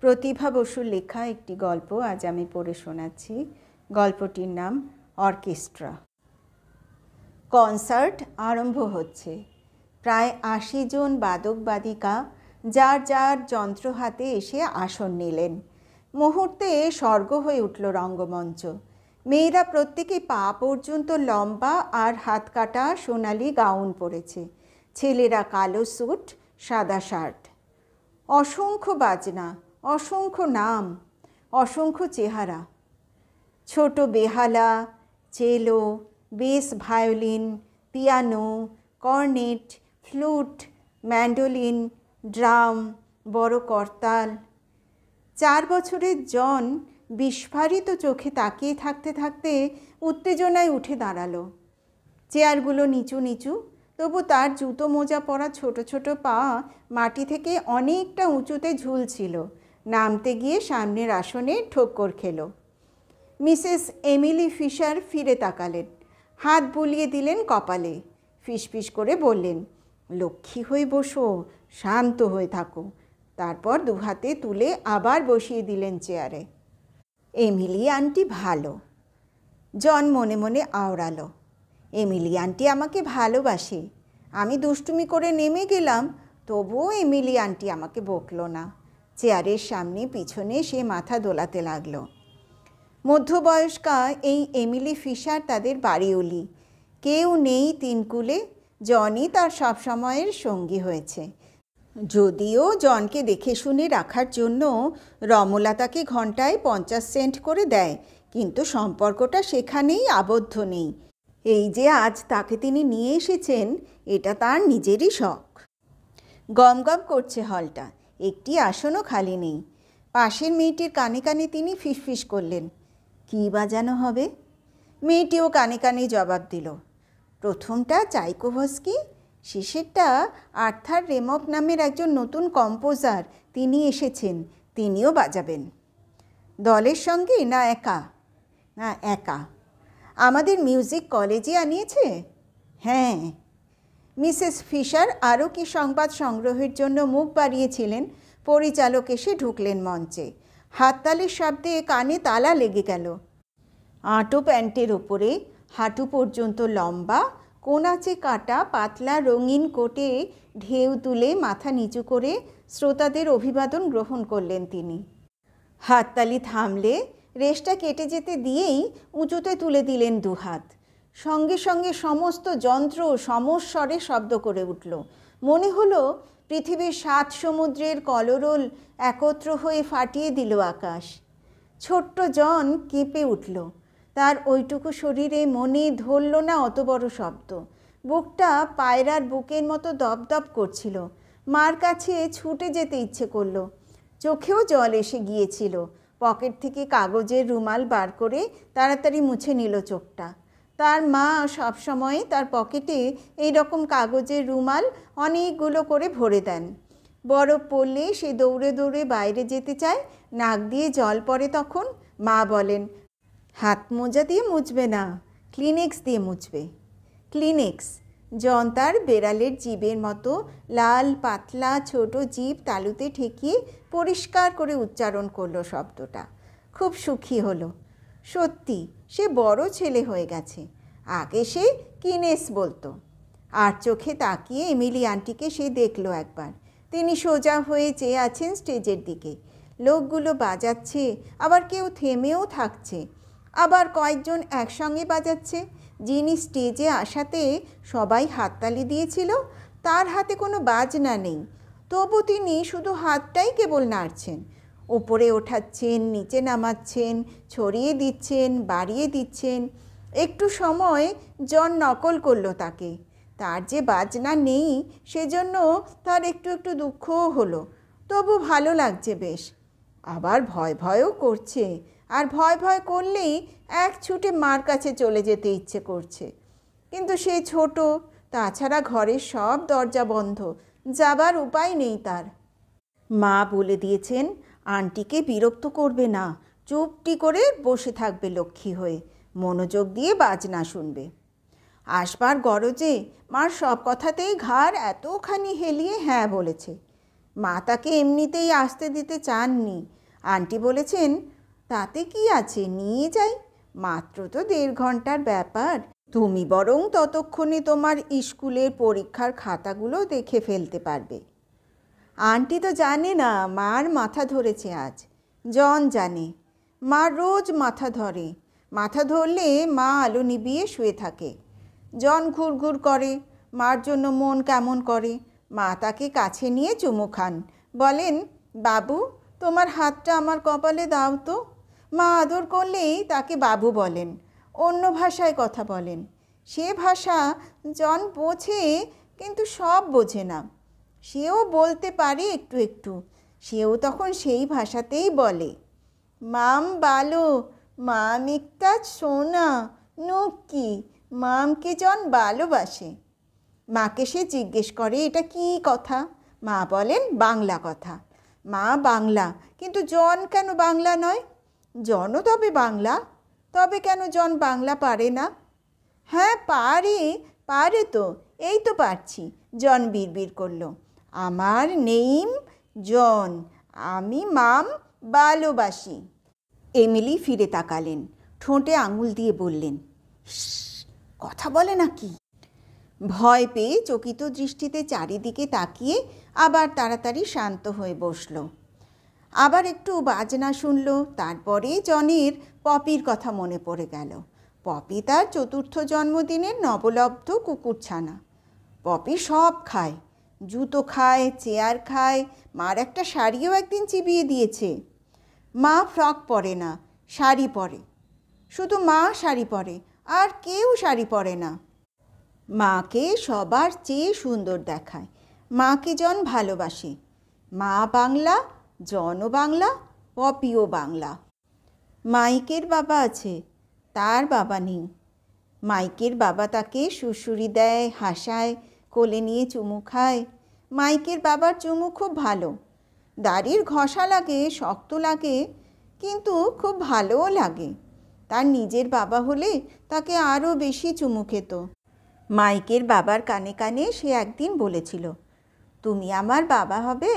প্রতিভা বসুর লেখা একটি গল্প আজ আমি পড়ে শোনাচ্ছি। গল্পটির নাম অর্কেস্ট্রা। কনসার্ট আরম্ভ হচ্ছে। প্রায় ৮০ জন বাদক বাদিকা যার যার যন্ত্র হাতে এসে আসন নিলেন। মুহূর্তে স্বর্গ হয়ে উঠল রঙ্গমঞ্চ। মেয়েরা প্রত্যেকে পা পর্যন্ত লম্বা আর হাত কাটা সোনালি গাউন পরেছে। ছেলেরা কালো স্যুট, সাদা শার্ট। অসংখ্য বাজনা, অসংখ্য নাম, অসংখ্য চেহারা। ছোট বেহালা, চেলো, base violin, piano, cornet, flute, mandolin, drum, বড় করতাল। ৪ বছরের জন বিস্ফারিত চোখে তাকিয়ে থাকতে থাকতে উত্তেজনায় উঠে দাঁড়ালো। চেয়ারগুলো নিচু নিচু, তবু তার জুতো মোজা পরা ছোট ছোট পা মাটি থেকে অনেকটা উঁচুতে ঝুলছিল। নামতে গিয়ে সামনের আসনে ঠোক্কর খেল। মিসেস এমিলি ফিশার ফিরে তাকালেন, হাত বুলিয়ে দিলেন কপালে, ফিসফিস করে বললেন, লক্ষ্মী হয়ে বসো, শান্ত হয়ে থাকো। তারপর দুহাতে তুলে আবার বসিয়ে দিলেন চেয়ারে। এমিলি আন্টি ভালো। জন মনে মনে আওড়ালো, এমিলি আন্টি আমাকে ভালোবাসে। আমি দুষ্টুমি করে নেমে গেলাম, তবুও এমিলি আন্টি আমাকে বকলো না। চেয়ারের সামনে পিছনে সে মাথা দোলাতে লাগলো। মধ্যবয়স্কা এই এমিলি ফিশার তাদের বাড়িওলি। কেউ নেই তিনকুলে, জনই তার সবসময়ের সঙ্গী হয়েছে। যদিও জনকে দেখে শুনে রাখার জন্য রমলা তাকে ঘন্টায় 50 সেন্ট করে দেয়, কিন্তু সম্পর্কটা সেখানেই আবদ্ধ নেই। এই যে আজ তাকে তিনি নিয়ে এসেছেন, এটা তার নিজেরই শখ। গমগম করছে হলটা, একটি আসনও খালি নেই। পাশের মেয়েটির কানে কানে তিনি ফিসফিস করলেন, কী বাজানো হবে? মেয়েটিও কানে কানে জবাব দিল, প্রথমটা চাইকোভস্কি, শেষেরটা আর্থার রেমক নামের একজন নতুন কম্পোজার, তিনি এসেছেন, তিনিও বাজাবেন। দলের সঙ্গে না একা? না, একা। আমাদের মিউজিক কলেজে আনিয়েছে? হ্যাঁ। মিসেস ফিশার আরও কি সংবাদ সংগ্রহের জন্য মুখ বাড়িয়েছিলেন, পরিচালক এসে ঢুকলেন মঞ্চে। হাততালির শব্দে কানে তালা লেগে গেল। আঁটো প্যান্টের ওপরে হাঁটু পর্যন্ত লম্বা, কোনাচে কাটা পাতলা রঙিন কোটে ঢেউ তুলে মাথা নিচু করে শ্রোতাদের অভিবাদন গ্রহণ করলেন তিনি। হাততালি থামলে রেশটা কেটে যেতে দিয়েই উঁচুতে তুলে দিলেন দুহাত। সঙ্গে সঙ্গে সমস্ত যন্ত্র সমস্বরে শব্দ করে উঠল। মনে হলো পৃথিবীর 7 সমুদ্রের কলরোল একত্র হয়ে ফাটিয়ে দিল আকাশ। ছোট্ট জন কেঁপে উঠল। তার ওইটুকু শরীরে মনে ধরল না অত বড় শব্দ। বুকটা পায়রার বুকের মতো দপদপ করছিল। মার কাছে ছুটে যেতে ইচ্ছে করলো। চোখেও জল এসে গিয়েছিল। পকেট থেকে কাগজের রুমাল বার করে তাড়াতাড়ি মুছে নিল চোখটা। তার মা সবসময় তার পকেটে এই রকম কাগজের রুমাল অনেকগুলো করে ভরে দেন। বরফ পড়লে সে দৌড়ে দৌড়ে বাইরে যেতে চায়, নাক দিয়ে জল পড়ে, তখন মা বলেন, হাত মোজা দিয়ে মুছবে না, ক্লিনেক্স দিয়ে মুছবে। ক্লিনেক্স। জন তার বেড়ালের জিভের মতো লাল পাতলা ছোট জিভ তালুতে ঠেকিয়ে পরিষ্কার করে উচ্চারণ করলো শব্দটা। খুব সুখী হলো। সত্যি সে বড় ছেলে হয়ে গেছে। আগে সে কিনেস বলতো। আর চোখে তাকিয়ে এমিলি আন্টিকে সে দেখলো একবার। তিনি সোজা হয়ে চেয়ে আছেন স্টেজের দিকে। লোকগুলো বাজাচ্ছে, আবার কেউ থেমেও থাকছে, আবার কয়েকজন একসঙ্গে বাজাচ্ছে। যিনি স্টেজে আসাতে সবাই হাততালি দিয়েছিল, তার হাতে কোনো বাজনা নেই, তবু তিনি শুধু হাতটাই কেবল নাড়ছেন। ওপরে ওঠাচ্ছেন, নিচে নামাচ্ছেন, ছড়িয়ে দিচ্ছেন, বাড়িয়ে দিচ্ছেন। একটু সময় জন নকল করলো তাকে। তার যে বাজনা নেই সেজন্য তার একটু একটু দুঃখও হলো, তবু ভালো লাগছে বেশ। আবার ভয় ভয়ও করছে, আর ভয় ভয় করলেই এক ছুটে মার কাছে চলে যেতে ইচ্ছে করছে। কিন্তু সে ছোট, তাছাড়া ঘরের সব দরজা বন্ধ, যাবার উপায় নেই তার। মা বলে দিয়েছেন, আন্টিকে বিরক্ত করবে না, চুপটি করে বসে থাকবে লক্ষ্মী হয়ে, মনোযোগ দিয়ে বাজনা শুনবে। আসবার গরজে মার সব কথাতেই ঘাড় এতখানি হেলিয়ে হ্যাঁ বলেছে। মা তাকে এমনিতেই আসতে দিতে চাননি, আন্টি বলেছেন, তাতে কি আছে, নিয়ে যাই, মাত্র তো 1.5 ঘন্টার ব্যাপার। তুমি বরং ততক্ষণে তোমার স্কুলের পরীক্ষার খাতাগুলো দেখে ফেলতে পারবে। আন্টি তো জানে না মার মাথা ধরেছে আজ। জন জানে, মার রোজ মাথা ধরে। মাথা ধরলে মা আলো নিভিয়ে শুয়ে থাকে। জন ঘুরঘুর করে, মার জন্য মন কেমন করে। মা তাকে কাছে নিয়ে চুমু খান, বলেন, বাবু তোমার হাতটা আমার কপালে দাও তো। মা আদর করলেই তাকে বাবু বলেন, অন্য ভাষায় কথা বলেন। সে ভাষা জন বোঝে, কিন্তু সব বোঝে না। সেও বলতে পারে একটু একটু। সেও তখন সেই ভাষাতেই বলে, মাম বালো, মাম একটা সোনা নুকি। মামকে জন ভালোবাসে। মাকে সে জিজ্ঞেস করে, এটা কি কথা? মা বলেন, বাংলা কথা। মা বাংলা, কিন্তু জন কেন বাংলা নয়? জনও তবে বাংলা, তবে কেন জন বাংলা পারে না? হ্যাঁ পারে, পারে তো, এই তো পারছি। জন বিড়বিড় করল, আমার নেইম জন, আমি মাম ভালোবাসি। এমিলি ফিরে তাকালেন, ঠোঁটে আঙুল দিয়ে বললেন, কথা বলে নাকি? ভয় পেয়ে চকিত দৃষ্টিতে চারিদিকে তাকিয়ে আবার তাড়াতাড়ি শান্ত হয়ে বসল। আবার একটু বাজনা শুনল। তারপরে জনের পপির কথা মনে পড়ে গেল। পপি তার 4র্থ জন্মদিনের নবলব্ধ কুকুরছানা। পপি সব খায়, জুতো খায়, চেয়ার খায়, মার একটা শাড়িও একদিন চিবিয়ে দিয়েছে। মা ফ্রক পরে না, শাড়ি পরে। শুধু মা শাড়ি পরে, আর কেউ শাড়ি পরে না। মাকে সবার চেয়ে সুন্দর দেখায়। মাকে জন ভালোবাসে। মা বাংলা, জনও বাংলা, পপিও বাংলা। মাইকের বাবা আছে, তার বাবা নেই। মাইকের বাবা তাকে সুড়সুড়ি দেয়, হাসায়, কোলে নিয়ে চুমু খায়। মাইকের বাবার চুমু খুব ভালো। দাড়ির ঘষা লাগে, শক্ত লাগে, কিন্তু খুব ভালোও লাগে। তার নিজের বাবা হলে তাকে আরও বেশি চুমু খেত। মাইকের বাবার কানে কানে সে একদিন বলেছিল, তুমি আমার বাবা হবে।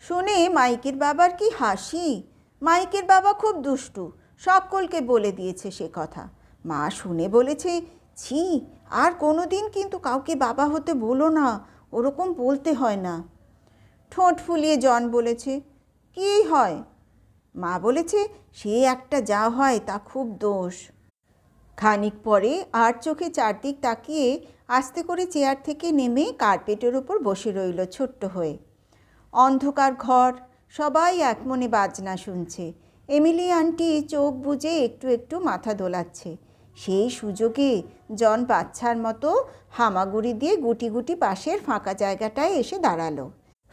শুনে মাইকের বাবার কি হাসি। মাইকের বাবা খুব দুষ্টু, সকলকে বলে দিয়েছে সে কথা। মা শুনে বলেছে, ছি, আর কোনো দিন কিন্তু কাউকে বাবা হতে বলো না, ওরকম বলতে হয় না। ঠোঁট ফুলিয়ে জন বলেছে, কী হয়? মা বলেছে, সে একটা যা হয় তা খুব দোষ। খানিক পরে আর চোখে চারদিক তাকিয়ে আস্তে করে চেয়ার থেকে নেমে কার্পেটের ওপর বসে রইল ছোট্ট হয়ে। অন্ধকার ঘর, সবাই একমনে বাজনা শুনছে। এমিলি আন্টি চোখ বুজে একটু একটু মাথা দোলাচ্ছে। সেই সুযোগে জন বাচ্চার মতো হামাগুড়ি দিয়ে গুটি গুটি পাশের ফাঁকা জায়গাটায় এসে দাঁড়ালো।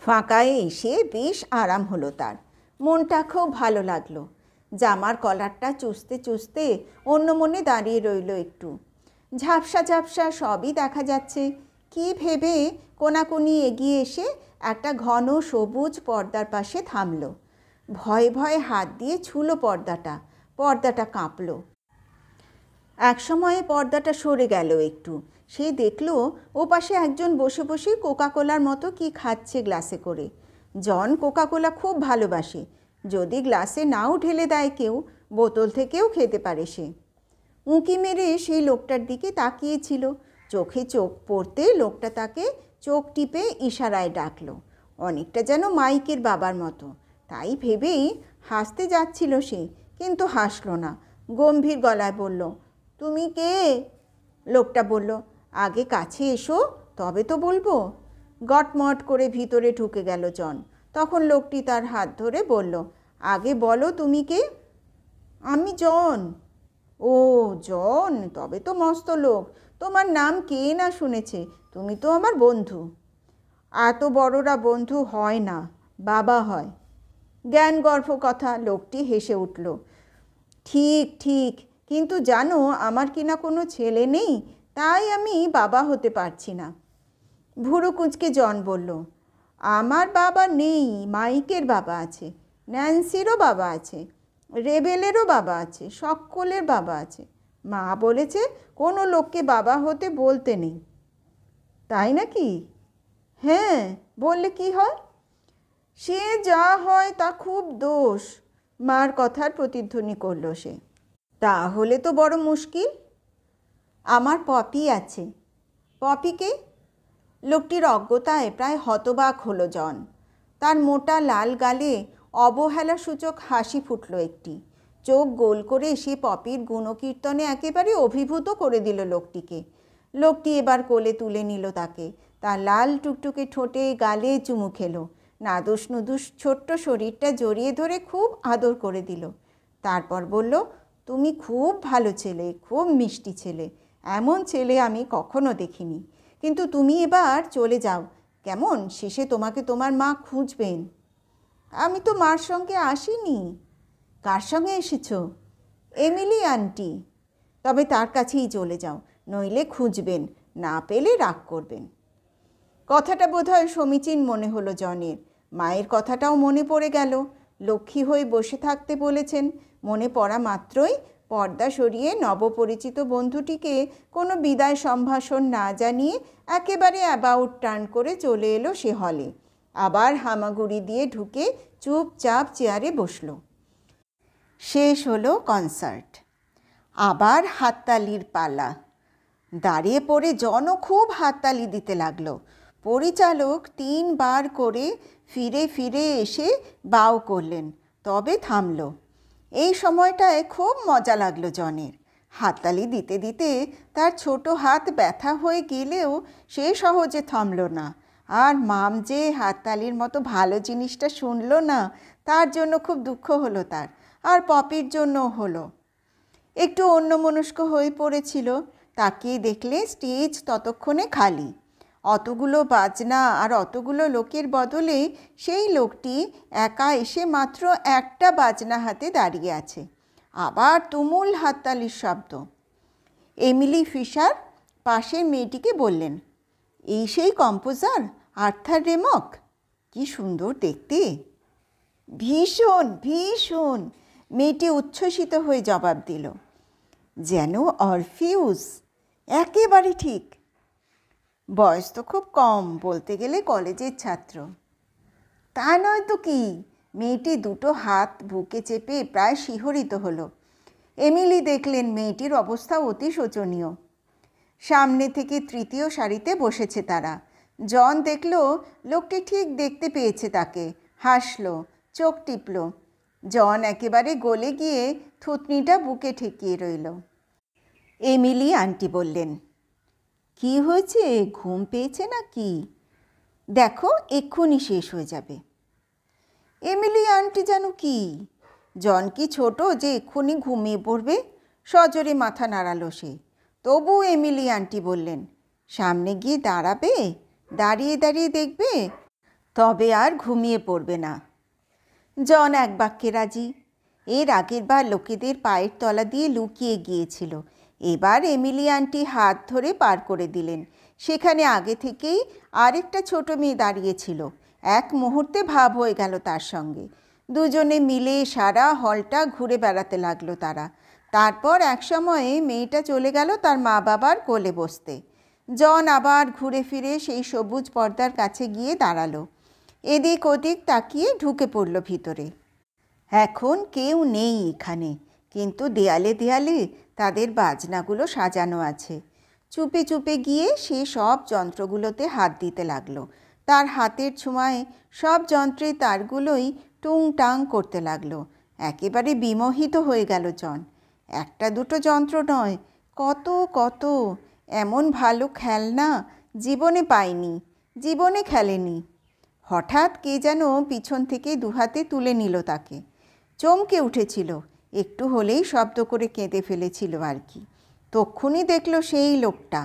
ফাঁকায় এসে বেশ আরাম হলো তার। মনটা খুব ভালো লাগলো। জামার কলারটা চুষতে চুষতে অন্য মনে দাঁড়িয়ে রইল একটু। ঝাপসা ঝাপসা সবই দেখা যাচ্ছে। কি ভেবে কোনাকুনি এগিয়ে এসে একটা ঘন সবুজ পর্দার পাশে থামল। ভয়ে ভয়ে হাত দিয়ে ছুলো পর্দাটা। পর্দাটা কাঁপল। একসময়ে পর্দাটা সরে গেল একটু। সে দেখল ওপাশে একজন বসে বসে কোকাকোলার মতো কি খাচ্ছে গ্লাসে করে। জন কোকাকোলা খুব ভালোবাসে। যদি গ্লাসে নাও ঢেলে দেয় কেউ, বোতল থেকেও খেতে পারে সে। উঁকি মেরে সেই লোকটার দিকে তাকিয়েছিল। চোখে চোখ পড়তে লোকটা তাকে চোখ টিপে ইশারায় ডাকল, অনেকটা যেন মাইকের বাবার মতো। তাই ভেবেই হাসতে যাচ্ছিল সে, কিন্তু হাসল না। গম্ভীর গলায় বলল, তুমি কে? লোকটা বলল, আগে কাছে এসো, তবে তো বলবো। গটমট করে ভিতরে ঢুকে গেল জন। তখন লোকটি তার হাত ধরে বলল, আগে বলো তুমি কে? আমি জন। ও জন, তবে তো মস্ত লোক। তোমার নাম কে না শুনেছে, তুমি তো আমার বন্ধু। এত বড়রা বন্ধু হয় না, বাবা হয়। জ্ঞান গর্ভ কথা। লোকটি হেসে উঠল, ঠিক ঠিক, কিন্তু জানো আমার কিনা কোনো ছেলে নেই, তাই আমি বাবা হতে পারছি না। ভুরু কুঁচকে জন বলল, আমার বাবা নেই, মাইকের বাবা আছে, ন্যান্সিরও বাবা আছে, রেবেলেরও বাবা আছে, সকলের বাবা আছে। মা বলেছে কোনো লোককে বাবা হতে বলতে নেই। তাই নাকি? হ্যাঁ, বললে কি হয়? সে যা হয় তা খুব দোষ, মার কথার প্রতিধ্বনি করল সে। তাহলে তো বড় মুশকিল। আমার পপি আছে। পপিকে? লোকটির অজ্ঞতায় প্রায় হতবাক হলো জন। তার মোটা লাল গালে অবহেলাসূচক হাসি ফুটল একটি। চোখ গোল করে সে পপির গুণকীর্তনে একেবারে অভিভূত করে দিল লোকটিকে। লোকটি এবার কোলে তুলে নিল তাকে, তার লাল টুকটুকে ঠোঁটে গালে চুমু খেলো, নাদুস নুদুস ছোট্ট শরীরটা জড়িয়ে ধরে খুব আদর করে দিল। তারপর বলল, তুমি খুব ভালো ছেলে, খুব মিষ্টি ছেলে, এমন ছেলে আমি কখনো দেখিনি। কিন্তু তুমি এবার চলে যাও কেমন, শেষে তোমাকে তোমার মা খুঁজবেন। আমি তো মার সঙ্গে আসিনি। কার সঙ্গে এসেছো? Emily aunty. তবে তার কাছেই চলে যাও, নইলে খুঁজবেন, না পেলে রাগ করবেন। কথাটা বোধহয় সমীচীন মনে হলো জনের। মায়ের কথাটাও মনে পড়ে গেল। লক্ষ্মী হয়ে বসে থাকতে বলেছেন। মনে পড়া মাত্রই পর্দা সরিয়ে নবপরিচিত বন্ধুটিকে কোনো বিদায় সম্ভাষণ না জানিয়ে একেবারে অ্যাবাউট টার্ন করে চলে এলো সে হলে। আবার হামাগুড়ি দিয়ে ঢুকে চুপচাপ চেয়ারে বসল। শেষ হলো কনসার্ট। আবার হাততালির পালা। দাঁড়িয়ে পড়ে জনও খুব হাততালি দিতে লাগলো। পরিচালক 3 বার করে ফিরে ফিরে এসে বাও করলেন, তবে থামল। এই সময়টায় খুব মজা লাগলো জনের। হাততালি দিতে দিতে তার ছোট হাত ব্যথা হয়ে গেলেও সে সহজে থামল না। আর মাম যে হাততালির মতো ভালো জিনিসটা শুনল না, তার জন্য খুব দুঃখ হলো তার, আর পপির জন্যও হলো। একটু অন্যমনস্ক হয়ে পড়েছিল। তাকিয়ে দেখলে স্টেজ ততক্ষণে খালি। অতগুলো বাজনা আর অতগুলো লোকের বদলে সেই লোকটি একা এসে মাত্র একটা বাজনা হাতে দাঁড়িয়ে আছে। আবার তুমুল হাততালির শব্দ। এমিলি ফিশার পাশের মেয়েটিকে বললেন, এই সেই কম্পোজার আর্থার রেমক? কি সুন্দর দেখতে। ভীষণ ভীষণ, মেয়েটি উচ্ছ্বসিত হয়ে জবাব দিল। যেন অরফিউস, একেবারে ঠিক। বয়স তো খুব কম, বলতে গেলে কলেজের ছাত্র। তা নয় তো কি। মেয়েটি দুটো হাত বুকে চেপে প্রায় শিহরিত হলো। এমিলি দেখলেন মেয়েটির অবস্থা অতি শোচনীয়। সামনে থেকে 3য় সারিতে বসেছে তারা। জন দেখল লোকটি ঠিক দেখতে পেয়েছে তাকে, হাসল, চোখ টিপল। জন একেবারে গলে গিয়ে থুতনিটা বুকে ঠেকিয়ে রইল। এমিলি আন্টি বললেন, কি হয়েছে, ঘুম পেয়েছে নাকি? দেখো এক্ষুনি শেষ হয়ে যাবে। এমিলি আন্টি যেন কি? জন কি ছোট যে এক্ষুনি ঘুমিয়ে পড়বে? সজোরে মাথা নাড়ালো সে। তবু এমিলি আন্টি বললেন, সামনে গিয়ে দাঁড়াবে, দাঁড়িয়ে দাঁড়িয়ে দেখবে, তবে আর ঘুমিয়ে পড়বে না। জন এক বাক্যে রাজি। এর আগের বার লোকেদের পায়ের তলা দিয়ে লুকিয়ে গিয়েছিল। এবার এমিলি আন্টি হাত ধরে পার করে দিলেন। সেখানে আগে থেকেই আরেকটা ছোট মেয়ে দাঁড়িয়েছিল। এক মুহূর্তে ভাব হয়ে গেল তার সঙ্গে। দুজনে মিলে সারা হলটা ঘুরে বেড়াতে লাগলো তারা। তারপর এক সময়ে মেয়েটা চলে গেল তার মা বাবার কোলে বসতে। জন আবার ঘুরে ফিরে সেই সবুজ পর্দার কাছে গিয়ে দাঁড়ালো। এদিক ওদিক তাকিয়ে ঢুকে পড়ল ভিতরে। এখন কেউ নেই এখানে, কিন্তু দেয়ালে দেয়ালে তাদের বাজনাগুলো সাজানো আছে। চুপে চুপে গিয়ে সে সব যন্ত্রগুলোতে হাত দিতে লাগলো। তার হাতের ছোঁয়ায় সব যন্ত্রের তারগুলোই টুংটাং করতে লাগলো। একেবারে বিমোহিত হয়ে গেল জন। একটা দুটো যন্ত্র নয়, কত কত। এমন ভালো খেলনা জীবনে পায়নি, জীবনে খেলেনি। হঠাৎ কে যেন পিছন থেকে দুহাতে তুলে নিল তাকে। চমকে উঠেছিল, একটু হলেই শব্দ করে কেঁদে ফেলেছিল আর কি। তক্ষুনি দেখল সেই লোকটা।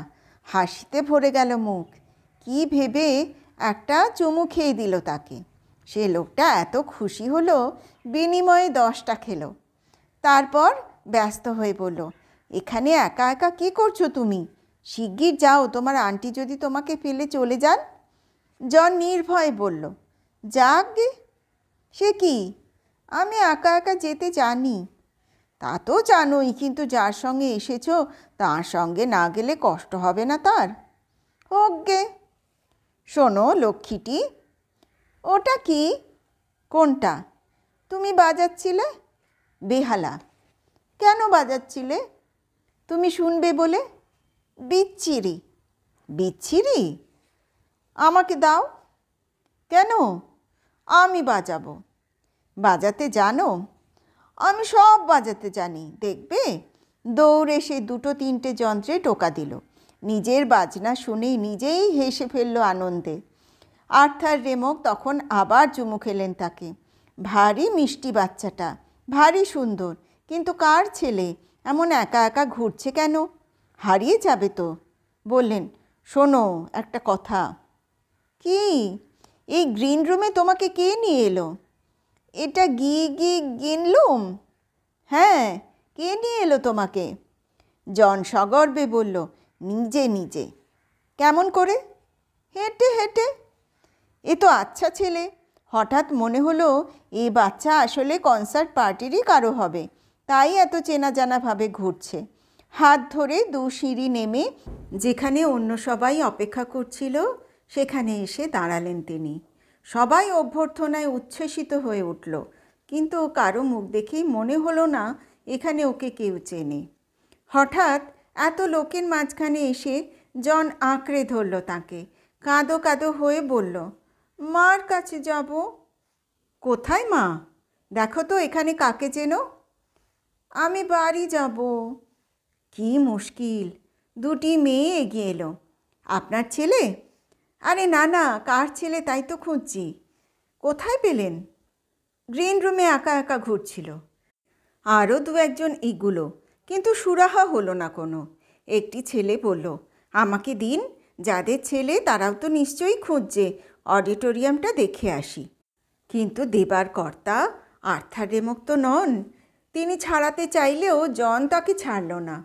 হাসিতে ভরে গেল মুখ। কি ভেবে একটা চুমু খেয়ে দিল তাকে। সে লোকটা এত খুশি হলো, বিনিময়ে 10টা খেলো। তারপর ব্যস্ত হয়ে বলল, এখানে একা একা কী করছো তুমি? শিগগির যাও, তোমার আন্টি যদি তোমাকে ফেলে চলে যান। জন নির্ভয়ে বলল, যাক গে। সে কি, আমি একা একা যেতে জানি। তা তো জানোই, কিন্তু যার সঙ্গে এসেছো তার সঙ্গে না গেলে কষ্ট হবে না তার? হোক গে। শোনো লক্ষ্মীটি। ওটা কি? কোনটা? তুমি বাজাচ্ছিলে? বেহালা। কেন বাজাচ্ছিলে? তুমি শুনবে বলে। বিচ্ছিরি। বিচ্ছিরি? আমাকে দাও। কেন? আমি বাজাবো। বাজাতে জানো? আমি সব বাজাতে জানি, দেখবে। দৌড়ে সে 2-3টে যন্ত্রে টোকা দিল। নিজের বাজনা শুনেই নিজেই হেসে ফেলল আনন্দে। আর্থার রেমক তখন আবার চুমু খেলেন তাকে। ভারী মিষ্টি বাচ্চাটা, ভারী সুন্দর, কিন্তু কার ছেলে? এমন একা একা ঘুরছে কেন? হারিয়ে যাবে তো। বললেন, শোনো একটা কথা। কি? এই গ্রিন রুমে তোমাকে কে নিয়ে এলো? এটা গিনলুম? হ্যাঁ, কে নিয়ে এলো তোমাকে? জন সগর্বে বলল, নিজে নিজে। কেমন করে? হেঁটে হেঁটে। এ তো আচ্ছা ছেলে। হঠাৎ মনে হলো এ বাচ্চা আসলে কনসার্ট পার্টিরই কারো হবে, তাই এত চেনা জানাভাবে ঘুরছে। হাত ধরে 2 সিঁড়ি নেমে যেখানে অন্য সবাই অপেক্ষা করছিল সেখানে এসে দাঁড়ালেন তিনি। সবাই অভ্যর্থনায় উচ্ছ্বসিত হয়ে উঠল, কিন্তু কারো মুখ দেখেই মনে হলো না এখানে ওকে কেউ চেনে। হঠাৎ এত লোকের মাঝখানে এসে জন আঁকড়ে ধরল তাকে, কাঁদো কাঁদো হয়ে বলল, মার কাছে যাব। কোথায় মা? দেখো তো এখানে কাকে চেনো? আমি বাড়ি যাব। কি মুশকিল। 2টি মেয়ে এগিয়ে এলো। আপনার ছেলে? আরে না না, কার ছেলে তাই তো খুঁজছি। কোথায় পেলেন? গ্রিন রুমে একা একা ঘুরছিল। আরও 2-1জন এগুলো, কিন্তু সুরাহা হলো না কোনো। একটি ছেলে বলল, আমাকে দিন, যাদের ছেলে তারাও তো নিশ্চয়ই খুঁজছে, অডিটোরিয়ামটা দেখে আসি। কিন্তু দেবার কর্তা আর্থার রেমক তো নন। তিনি ছাড়াতে চাইলেও জন তাকে ছাড়ল না।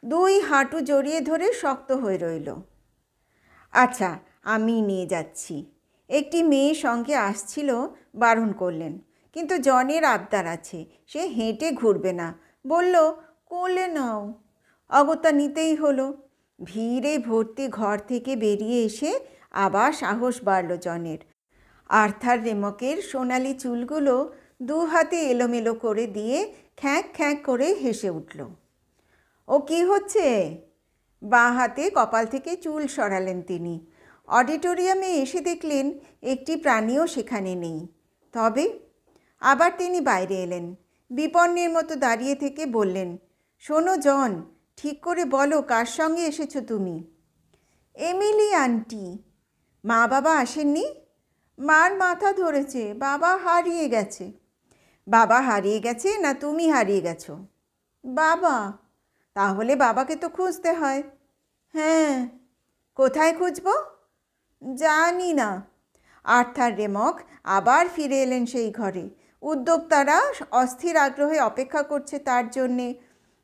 2 হাঁটু জড়িয়ে ধরে শক্ত হয়ে রইল। আচ্ছা, আমি নিয়ে যাচ্ছি। একটি মেয়ে সঙ্গে আসছিল, বারণ করলেন, কিন্তু জনের আবদার আছে, সে হেঁটে ঘুরবে না। বলল, কোলে নাও। অগত্যা নিতেই হলো। ভিড়ে ভর্তি ঘর থেকে বেরিয়ে এসে আবার সাহস বাড়ল জনের। আর্থার রেমকের সোনালি চুলগুলো 2 হাতে এলোমেলো করে দিয়ে খ্যাঁক খ্যাঁক করে হেসে উঠল। ও কি হচ্ছে? বাঁ হাতে কপাল থেকে চুল সরালেন তিনি। অডিটোরিয়ামে এসে দেখলেন একটি প্রাণীও সেখানে নেই। তবে আবার তিনি বাইরে এলেন। বিপন্নের মতো দাঁড়িয়ে থেকে বললেন, শোনো জন, ঠিক করে বলো কার সঙ্গে এসেছো তুমি? Emily aunty. মা বাবা আসেননি? মার মাথা ধরেছে, বাবা হারিয়ে গেছে। বাবা হারিয়ে গেছে না তুমি হারিয়ে গেছো? বাবা। তাহলে বাবাকে তো খুঁজতে হয়। হ্যাঁ। কোথায় খুঁজব? জানি না। আর্থার রেমক আবার ফিরে এলেন সেই ঘরে। উদ্যোক্তারা অস্থির আগ্রহে অপেক্ষা করছে তার জন্যে।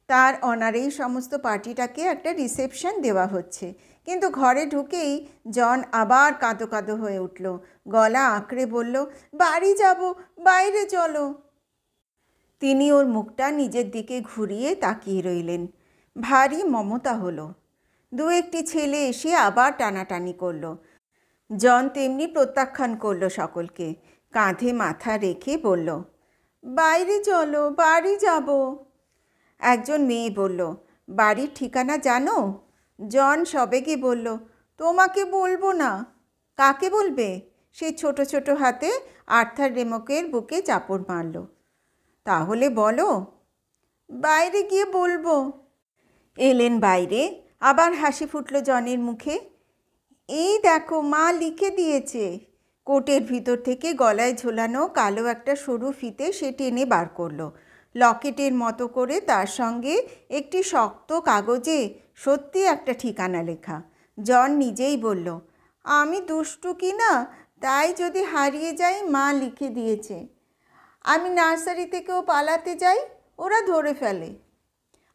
তার অনারেই সমস্ত পার্টিটাকে একটা রিসেপশন দেওয়া হচ্ছে। কিন্তু ঘরে ঢুকেই জন আবার কাঁদো কাঁদো হয়ে উঠল। গলা আঁকড়ে বলল, বাড়ি যাব, বাইরে চলো। তিনি ওর মুখটা নিজের দিকে ঘুরিয়ে তাকিয়ে রইলেন। ভারী মমতা হলো। 2-1টি ছেলে এসে আবার টানাটানি করল। জন তেমনি প্রত্যাখ্যান করল সকলকে। কাঁধে মাথা রেখে বলল, বাইরে চলো, বাড়ি যাব। একজন মেয়ে বলল, বাড়ির ঠিকানা জানো? জন সবেগে বলল, তোমাকে বলবো না। কাকে বলবে? সে ছোট ছোট হাতে আর্থার রেমকের বুকে চাপড় মারল। তাহলে বলো। বাইরে গিয়ে বলবো। এলেন বাইরে। আবার হাসি ফুটল জনের মুখে। এই দেখো, মা লিখে দিয়েছে। কোটের ভিতর থেকে গলায় ঝোলানো কালো একটা সরু ফিতে সে টেনে বার করলো। লকেটের মতো করে তার সঙ্গে একটি শক্ত কাগজে সত্যি একটা ঠিকানা লেখা। জন নিজেই বলল, আমি দুষ্টু কি না, তাই যদি হারিয়ে যাই মা লিখে দিয়েছে। আমি নার্সারি থেকেও পালাতে যাই, ওরা ধরে ফেলে।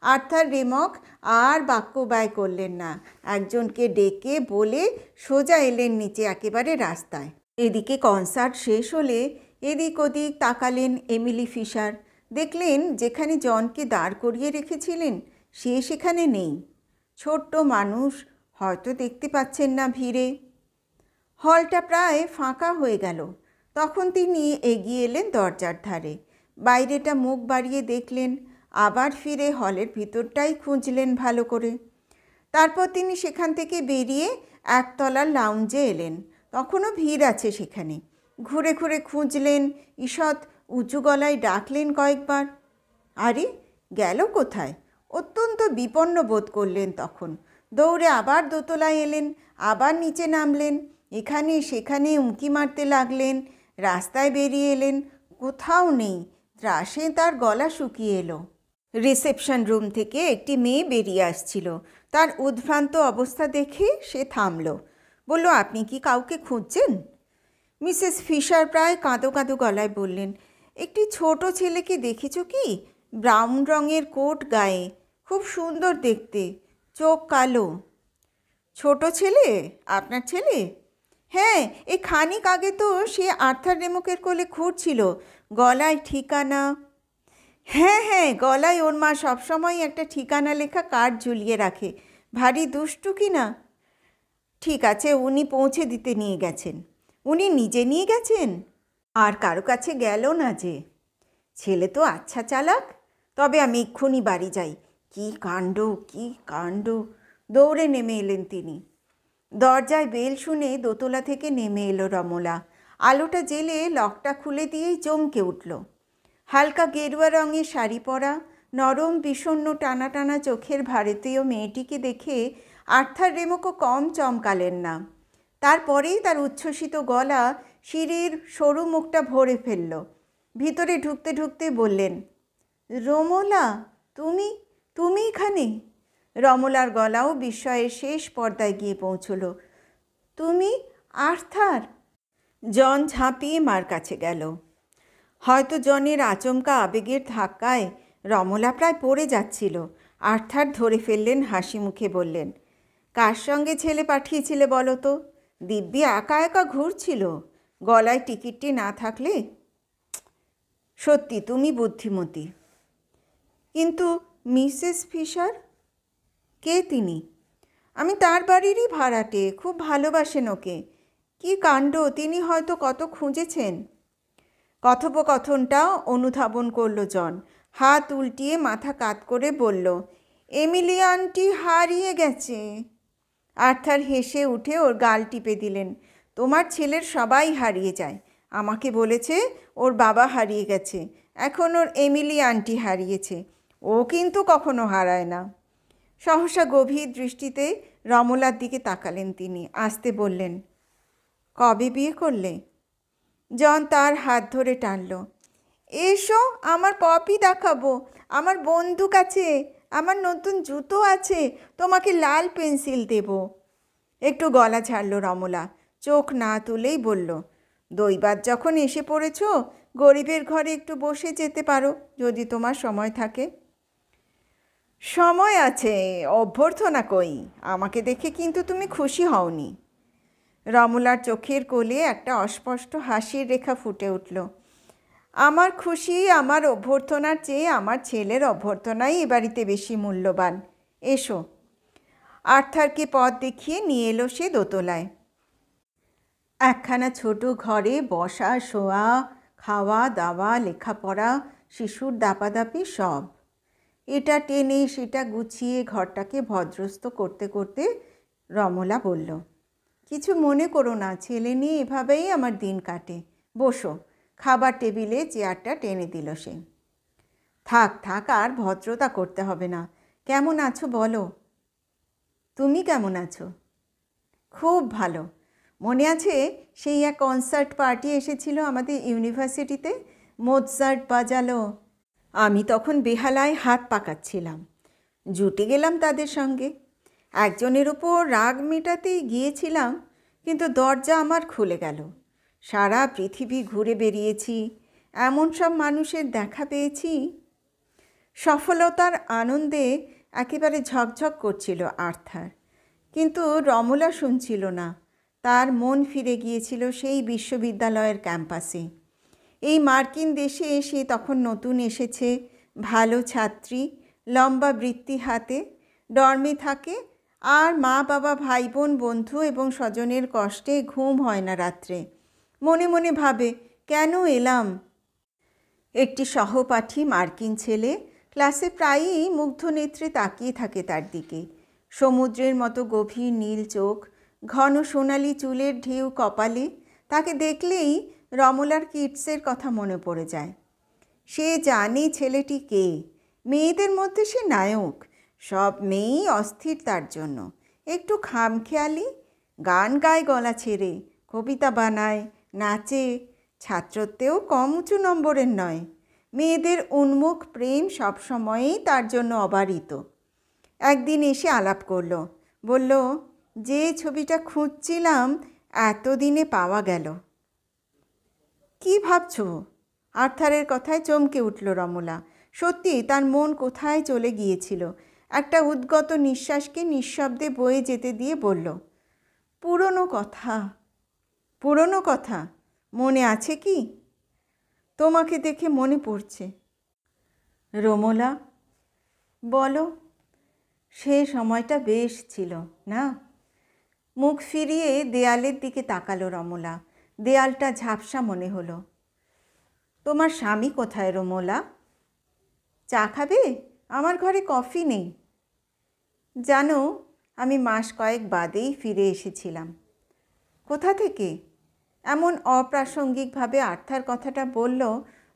আর্থার রেমক আর বাক্য ব্যয় করলেন না। একজনকে ডেকে বলে সোজা এলেন নিচে একেবারে রাস্তায়। এদিকে কনসার্ট শেষ হলে এদিক ওদিক তাকালেন এমিলি ফিশার। দেখলেন যেখানে জনকে দাঁড় করিয়ে রেখেছিলেন সে সেখানে নেই। ছোট্ট মানুষ, হয়তো দেখতে পাচ্ছেন না ভিড়ে। হলটা প্রায় ফাঁকা হয়ে গেল। তখন তিনি এগিয়ে এলেন দরজার ধারে। বাইরেটা মুখ বাড়িয়ে দেখলেন, আবার ফিরে হলের ভিতরটাই খুঁজলেন ভালো করে। তারপর তিনি সেখান থেকে বেরিয়ে একতলার লাউঞ্জে এলেন। তখনও ভিড় আছে সেখানে। ঘুরে ঘুরে খুঁজলেন, ঈষৎ উঁচু গলায় ডাকলেন কয়েকবার। আরে, গেল কোথায়? অত্যন্ত বিপন্ন বোধ করলেন তখন। দৌড়ে আবার দোতলায় এলেন, আবার নিচে নামলেন, এখানে সেখানে উঁকি মারতে লাগলেন। রাস্তায় বেরিয়ে এলেন, কোথাও নেই। ত্রাসে তার গলা শুকিয়ে এলো। রিসেপশন রুম থেকে একটি মেয়ে বেরিয়ে আসছিল। তার উদ্ভ্রান্ত অবস্থা দেখে সে থামল। বলল, আপনি কি কাউকে খুঁজছেন? মিসেস ফিশার প্রায় কাঁদো কাঁদো গলায় বললেন, একটি ছোট ছেলেকে দেখেছ কি? ব্রাউন রঙের কোট গায়ে, খুব সুন্দর দেখতে, চোখ কালো। ছোট ছেলে? আপনার ছেলে? হ্যাঁ, এই খানিক আগে তো সে আর্থার রেমকের কোলে ঘুরছিল। গলায় ঠিকানা। হ্যাঁ হ্যাঁ, গলায় ওর মা সবসময় একটা ঠিকানা লেখা কার্ড ঝুলিয়ে রাখে। ভারী দুষ্টু কি না? ঠিক আছে, উনি পৌঁছে দিতে নিয়ে গেছেন। উনি নিজে নিয়ে গেছেন? আর কারো কাছে গেল না যে। ছেলে তো আচ্ছা চালাক। তবে আমি এক্ষুনি বাড়ি যাই। কি কাণ্ড, কি কাণ্ড! দৌড়ে নেমে এলেন তিনি। দরজায় বেল শুনে দোতলা থেকে নেমে এলো রমলা। আলোটা জেলে লকটা খুলে দিয়েই চমকে উঠল। হালকা গেরুয়া রঙের শাড়ি পরা, নরম বিষণ্ণ টানা টানা চোখের ভারতীয় মেয়েটিকে দেখে আর্থার রেমকও কম চমকালেন না। তারপরেই তার উচ্ছ্বসিত গলা সিঁড়ির সরু মুখটা ভরে ফেলল। ভিতরে ঢুকতে ঢুকতে বললেন, রমলা, তুমি তুমি এখানে? রমলার গলাও বিস্ময়ের শেষ পর্দায় গিয়ে পৌঁছল। তুমি আর্থার? জন ঝাঁপিয়ে মার কাছে গেল। হয়তো জনের আচমকা আবেগের ধাক্কায় রমলা প্রায় পড়ে যাচ্ছিল। আর্থার ধরে ফেললেন, হাসি মুখে বললেন, কার সঙ্গে ছেলে পাঠিয়েছিলে বলো তো? দিব্যি একা একা ঘুরছিল। গলায় টিকিটটি না থাকলে। সত্যি তুমি বুদ্ধিমতী। কিন্তু মিসেস ফিশার? কে তিনি? আমি তার বাড়িরই ভাড়াটে, খুব ভালোবাসেন ওকে। কি কাণ্ড, তিনি হয়তো কত খুঁজেছেন। কথোপকথনটা অনুধাবন করল জন। হাত উল্টিয়ে মাথা কাত করে বলল, এমিলি আন্টি হারিয়ে গেছে। আর্থার হেসে উঠে ওর গাল টিপে দিলেন। তোমার ছেলের সবাই হারিয়ে যায়। আমাকে বলেছে ওর বাবা হারিয়ে গেছে, এখন ওর এমিলি আন্টি হারিয়েছে। ও কিন্তু কখনো হারায় না। সহসা গভীর দৃষ্টিতে রমলার দিকে তাকালেন তিনি। আস্তে বললেন, কবে বিয়ে করলে? জন তার হাত ধরে টানল। এসো, আমার পপি দেখাবো, আমার বন্দুক আছে, আমার নতুন জুতো আছে, তোমাকে লাল পেন্সিল দেব। একটু গলা ছাড়ল রমলা। চোখ না তুলেই বলল, দৈবাত যখন এসে পড়েছ, গরিবের ঘরে একটু বসে যেতে পারো যদি তোমার সময় থাকে। সময় আছে, অভ্যর্থনা কই? আমাকে দেখে কিন্তু তুমি খুশি হওনি। রমলার চোখের কোলে একটা অস্পষ্ট হাসির রেখা ফুটে উঠল। আমার খুশি আমার অভ্যর্থনার চেয়ে আমার ছেলের অভ্যর্থনাই এ বাড়িতে বেশি মূল্যবান। এসো। আর্থারকে পথ দেখিয়ে নিয়ে এলো সে দোতলায়। একখানা ছোট ঘরে বসা, শোয়া, খাওয়া দাওয়া, লেখাপড়া, শিশুর দাপাদাপি সব। এটা টেনে সেটা গুছিয়ে ঘরটাকে ভদ্রস্থ করতে করতে রমলা বলল, কিছু মনে করো না, ছেলে নিয়ে এভাবেই আমার দিন কাটে। বসো। খাবার টেবিলে চেয়ারটা টেনে দিল সে। থাক থাক, আর ভদ্রতা করতে হবে না। কেমন আছো বলো? তুমি কেমন আছো? খুব ভালো। মনে আছে সেই এক কনসার্ট পার্টি এসেছিল আমাদের ইউনিভার্সিটিতে? মোৎসার্ট বাজালো। আমি তখন বেহালায় হাত পাকাচ্ছিলাম। জুটে গেলাম তাদের সঙ্গে। একজনের উপর রাগ মেটাতেই গিয়েছিলাম, কিন্তু দরজা আমার খুলে গেল। সারা পৃথিবী ঘুরে বেরিয়েছি, এমন সব মানুষের দেখা পেয়েছি। সফলতার আনন্দে একেবারে ঝকঝক করছিল আর্থার। কিন্তু রমলা শুনছিল না। তার মন ফিরে গিয়েছিল সেই বিশ্ববিদ্যালয়ের ক্যাম্পাসে। এই মার্কিন দেশে এসে তখন নতুন এসেছে, ভালো ছাত্রী, লম্বা বৃত্তি হাতে, ডর্মে থাকে, আর মা বাবা ভাই বোন বন্ধু এবং স্বজনের কষ্টে ঘুম হয় না রাত্রে। মনে মনে ভাবে, কেন এলাম? একটি সহপাঠী মার্কিন ছেলে ক্লাসে প্রায়ই মুগ্ধ নেত্রে তাকিয়ে থাকে তার দিকে। সমুদ্রের মতো গভীর নীল চোখ, ঘন সোনালি চুলের ঢেউ কপালে। তাকে দেখলেই রমলার কিডসের কথা মনে পড়ে যায়। সে জানে ছেলেটি কে। মেয়েদের মধ্যে সে নায়ক। সব মেয়েই অস্থির তার জন্য। একটু খামখেয়ালি, গান গায় গলা ছেড়ে, কবিতা বানায়, নাচে, ছাত্রত্বেও কম উঁচু নম্বরের নয়। মেয়েদের উন্মুখ প্রেম সবসময়ই তার জন্য অবারিত। একদিন এসে আলাপ করল, বলল, যে ছবিটা খুঁজছিলাম এতদিনে পাওয়া গেল। কি ভাবছ? আর্থারের কথায় চমকে উঠল রমলা। সত্যি তার মন কোথায় চলে গিয়েছিল। একটা উদ্গত নিঃশ্বাসকে নিঃশব্দে বয়ে যেতে দিয়ে বলল, পুরনো কথা। পুরনো কথা মনে আছে কি? তোমাকে দেখে মনে পড়ছে। রমলা, বলো। সে সময়টা বেশ ছিল না? মুখ ফিরিয়ে দেয়ালের দিকে তাকালো রমলা। দেয়ালটা ঝাপসা মনে হলো। তোমার স্বামী কোথায় রমলা? চা খাবে? আমার ঘরে কফি নেই। জানো, আমি মাস কয়েক বাদেই ফিরে এসেছিলাম। কোথা থেকে? এমন অপ্রাসঙ্গিকভাবে আর্থার কথাটা বলল,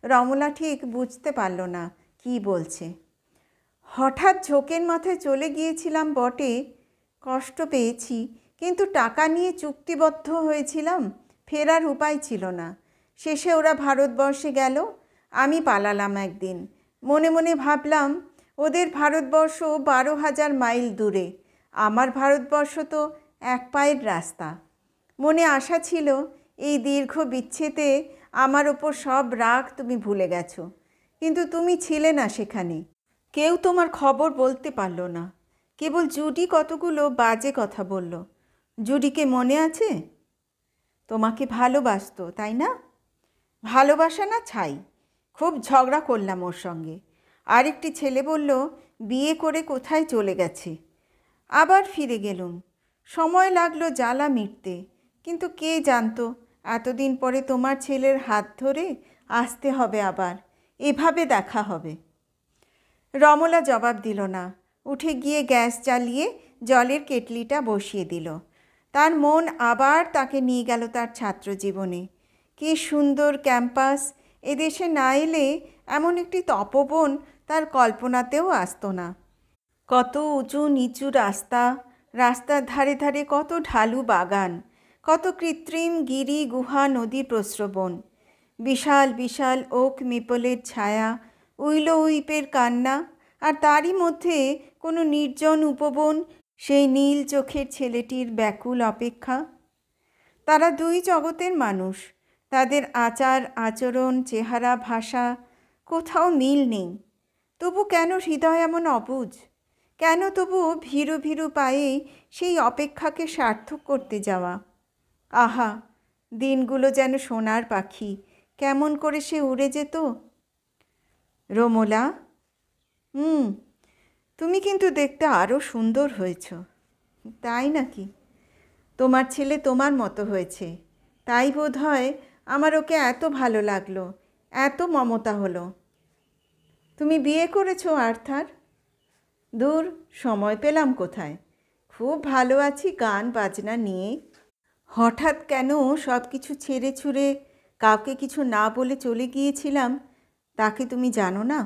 রমলা ঠিক বুঝতে পারল না কি বলছে। হঠাৎ ঝোঁকের মাথায় চলে গিয়েছিলাম বটে, কষ্ট পেয়েছি, কিন্তু টাকা নিয়ে চুক্তিবদ্ধ হয়েছিলাম, ফেরার উপায় ছিল না। শেষে ওরা ভারতবর্ষে গেল, আমি পালালাম একদিন। মনে মনে ভাবলাম, ওদের ভারতবর্ষ 12,000 মাইল দূরে, আমার ভারতবর্ষ তো এক পায়ের রাস্তা। মনে আশা ছিল এই দীর্ঘ বিচ্ছেদে আমার ওপর সব রাগ তুমি ভুলে গেছো, কিন্তু তুমি ছিলে না সেখানে। কেউ তোমার খবর বলতে পারল না। কেবল জুডি কতগুলো বাজে কথা বলল। জুডিকে মনে আছে? তোমাকে ভালোবাসতো, তাই না? ভালোবাসা না ছাই। খুব ঝগড়া করলাম ওর সঙ্গে। আরেকটি ছেলে বলল বিয়ে করে কোথায় চলে গেছে। আবার ফিরে গেলুম। সময় লাগলো জ্বালা মিটতে, কিন্তু কে জানতো এতদিন পরে তোমার ছেলের হাত ধরে আসতে হবে, আবার এভাবে দেখা হবে। রমলা জবাব দিল না। উঠে গিয়ে গ্যাস জ্বালিয়ে জলের কেটলিটা বসিয়ে দিল। তার মন আবার তাকে নিয়ে গেল তার ছাত্র জীবনে। কী সুন্দর ক্যাম্পাস! এদেশে না এলে এমন একটি তপবন তার কল্পনাতেও আসতো না। কত উঁচু নিচু রাস্তা, রাস্তার ধারে ধারে কত ঢালু বাগান, কত কৃত্রিম গিরি গুহা নদীর প্রস্রবণ, বিশাল বিশাল ওক মিপলের ছায়া, উইলো উইপের কান্না, আর তারই মধ্যে কোনো নির্জন উপবন, সেই নীল চোখের ছেলেটির ব্যাকুল অপেক্ষা। তারা দুই জগতের মানুষ। তাদের আচার আচরণ, চেহারা, ভাষা কোথাও মিল নেই। তবু কেন হৃদয় এমন অবুঝ? কেন তবু ভীরু ভীরু পায়ে সেই অপেক্ষাকে সার্থক করতে যাওয়া? আহা, দিনগুলো যেন সোনার পাখি, কেমন করে সে উড়ে যেত। রমলা, তুমি কিন্তু দেখতে আরও সুন্দর হয়েছ। তাই নাকি? তোমার ছেলে তোমার মতো হয়েছে, তাই বোধ হয় আমার ওকে এত ভালো লাগলো, এত মমতা হলো। তুমি বিয়ে করেছো আর্থার? দূর, সময় পেলাম কোথায়। খুব ভালো আছি গান বাজনা নিয়ে। হঠাৎ কেন সব কিছু ছেড়ে ছুড়ে কাউকে কিছু না বলে চলে গিয়েছিলাম, তাকে তুমি জানো না?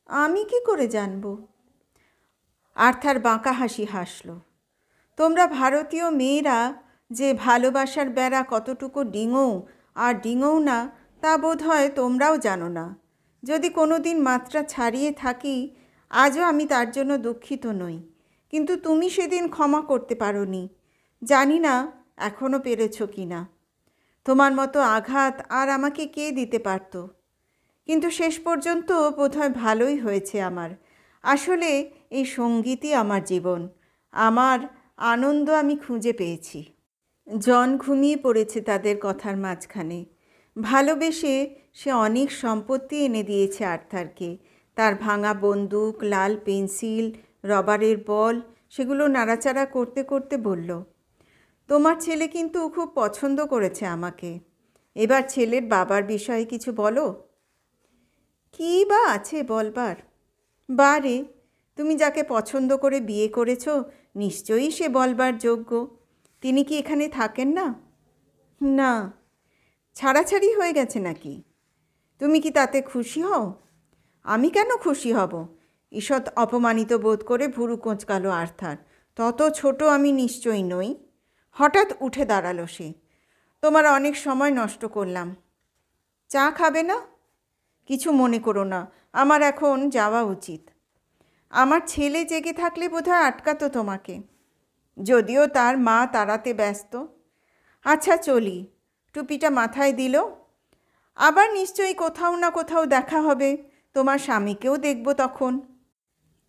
আমি কি করে জানবো? আর্থার বাঁকা হাসি হাসল। তোমরা ভারতীয় মেয়েরা যে ভালোবাসার বেড়া কতটুকু ডিঙো আর ডিঙো না, তা বোধ হয় তোমরাও জানো না। যদি কোনো দিন মাত্রা ছাড়িয়ে থাকি, আজও আমি তার জন্য দুঃখিত নই। কিন্তু তুমি সেদিন ক্ষমা করতে পারোনি। জানি না এখনও পেরেছ কি না। তোমার মতো আঘাত আর আমাকে কে দিতে পারত? কিন্তু শেষ পর্যন্ত বোধহয় ভালোই হয়েছে আমার। আসলে এই সঙ্গীতই আমার জীবন, আমার আনন্দ আমি খুঁজে পেয়েছি। জন ঘুমিয়ে পড়েছে তাদের কথার মাঝখানে। ভালোবেসে সে অনেক সম্পত্তি এনে দিয়েছে আর্থারকে। তার ভাঙা বন্দুক, লাল পেন্সিল, রবারের বল, সেগুলো নাড়াচাড়া করতে করতে বলল, তোমার ছেলে কিন্তু খুব পছন্দ করেছে আমাকে। এবার ছেলের বাবার বিষয়ে কিছু বলো। কী বা আছে বলবার? বারে, তুমি যাকে পছন্দ করে বিয়ে করেছ নিশ্চয়ই সে বলবার যোগ্য। তিনি কি এখানে থাকেন না? না। ছাড়াছাড়ি হয়ে গেছে নাকি? তুমি কি তাতে খুশি হও? আমি কেন খুশি হব? ঈষৎ অপমানিত বোধ করে ভুরু কোঁচকাল আর্থার। তত ছোট আমি নিশ্চয়ই নই। হঠাৎ উঠে দাঁড়ালো সে। তোমার অনেক সময় নষ্ট করলাম। চা খাবে না? কিছু মনে করো না, আমার এখন যাওয়া উচিত। আমার ছেলে জেগে থাকলে বোধহয় আটকাতো তোমাকে, যদিও তার মা তাড়াতে ব্যস্ত। আচ্ছা চলি। টুপিটা মাথায় দিল। আবার নিশ্চয়ই কোথাও না কোথাও দেখা হবে, তোমার স্বামীকেও দেখব তখন।